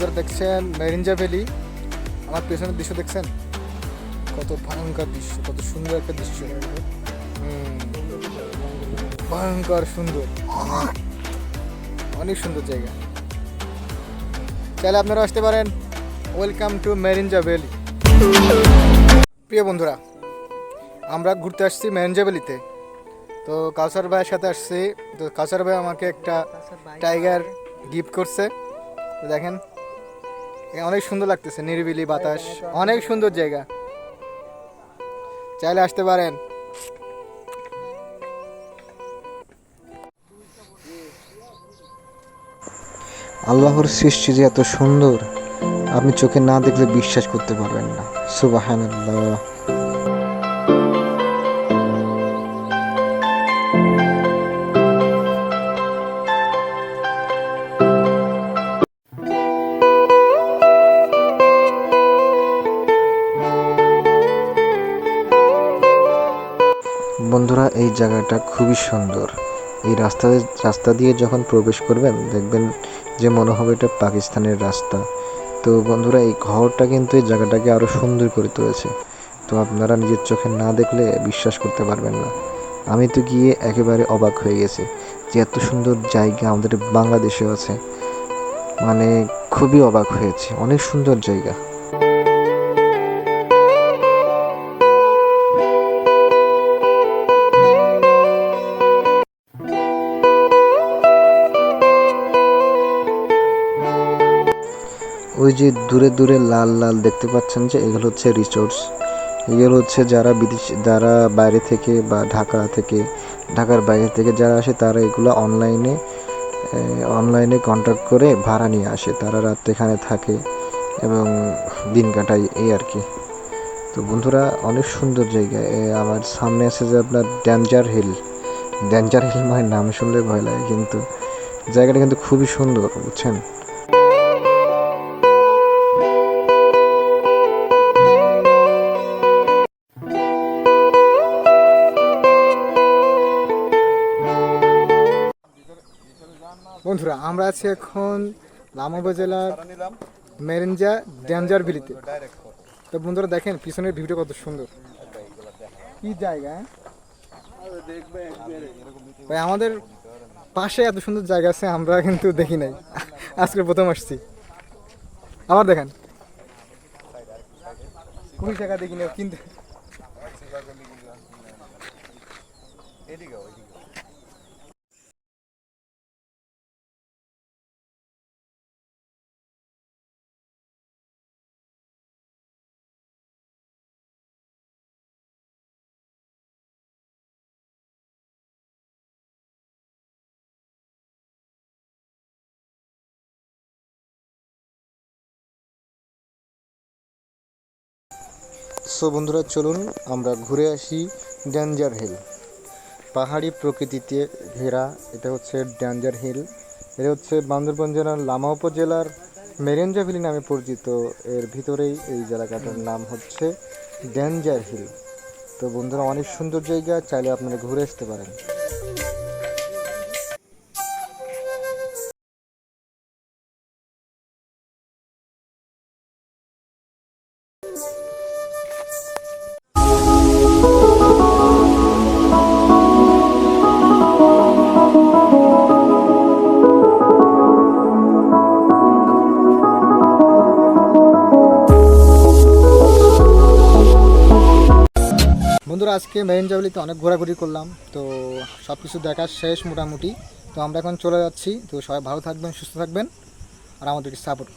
বন্ধুরা দেখছেন মেরিঞ্জা ভ্যালি। আমার পেছনের দৃশ্য দেখছেন, কত ভয়ঙ্কর দৃশ্য, কত সুন্দর একটা দৃশ্য। ভয়ঙ্কর সুন্দর, অনেক সুন্দর জায়গা। চাইলে আপনারা আসতে পারেন। Welcome to মেরিঞ্জা valley. প্রিয় বন্ধুরা, আমরা ঘুরতে আসছি মেরিঞ্জা ভ্যালিতে। তো কাউসার ভাইয়ের সাথে আসছি। তো কাউসার ভাই আমাকে একটা টাইগার গিফট করছে। তো দেখেন, অনেক সুন্দর লাগতেছে, নিরিবিলি বাতাস, অনেক সুন্দর জায়গা। চাইলে আসতে পারেন। আল্লাহর সৃষ্টি যে এত সুন্দর, আপনি চোখে না দেখলে বিশ্বাস করতে পারবেন না। সুবহানাল্লাহ। বন্ধুরা, এই জায়গাটা খুবই সুন্দর। এই রাস্তা দিয়ে যখন প্রবেশ করবেন, দেখবেন যে মনে হবে এটা পাকিস্তানের রাস্তা। তো বন্ধুরা, এই ঘরটা কিন্তু এই জায়গাটাকে আরও সুন্দর করে তুলেছে। তো আপনারা নিজের চোখে না দেখলে বিশ্বাস করতে পারবেন না। আমি তো গিয়ে একেবারে অবাক হয়ে গেছি যে এত সুন্দর জায়গা আমাদের বাংলাদেশে আছে। মানে খুবই অবাক হয়েছে, অনেক সুন্দর জায়গা। ওই যে দূরে দূরে লাল লাল দেখতে পাচ্ছেন, যে এগুলো হচ্ছে রিসোর্টস। এগুলো হচ্ছে যারা বাইরে থেকে বা ঢাকার বাইরে থেকে যারা আসে, তারা এগুলো অনলাইনে কন্ট্যাক্ট করে ভাড়া নিয়ে আসে। তারা রাত এখানে থাকে এবং দিন কাটায়, এই আর কি। তো বন্ধুরা, অনেক সুন্দর জায়গা। আমার সামনে আছে যে আপনার ডেঞ্জার হিল মানে নাম শুনলে ভয় লাগে, কিন্তু জায়গাটা কিন্তু খুবই সুন্দর, বুঝছেন। বন্ধুরা, আমরা আছি এখন লামা উপজেলার মেরিঞ্জা ডেঞ্জার ভ্যালিতে। তো বন্ধুরা দেখেন, পিছনের ভিউটা কত সুন্দর, কি জায়গা। ভাই, আমাদের পাশে এত সুন্দর জায়গা আছে, আমরা কিন্তু দেখি নাই, আজকে প্রথম আসছি। আবার দেখেন, কোন জায়গা দেখি না কিন্তু। সো বন্ধুরা, চলুন আমরা ঘুরে আসি ডেঞ্জার হিল। পাহাড়ি প্রকৃতিতে ঘেরা এটা হচ্ছে ডেঞ্জার হিল। এটা হচ্ছে বান্দরবান জেলার লামা উপজেলার মেরিঞ্জা ভ্যালি নামে পরিচিত। এর ভিতরেই এই জায়গাটার নাম হচ্ছে ডেঞ্জার হিল। তো বন্ধুরা, অনেক সুন্দর জায়গা, চাইলে আপনারা ঘুরে আসতে পারেন। বন্ধুরা, আজকে মেরিঞ্জা ভ্যালিতে অনেক ঘোরাঘুরি করলাম। তো সব কিছু দেখা শেষ মোটামুটি। তো আমরা এখন চলে যাচ্ছি। তো সবাই ভালো থাকবেন, সুস্থ থাকবেন, আর আমাদেরকে সাপোর্ট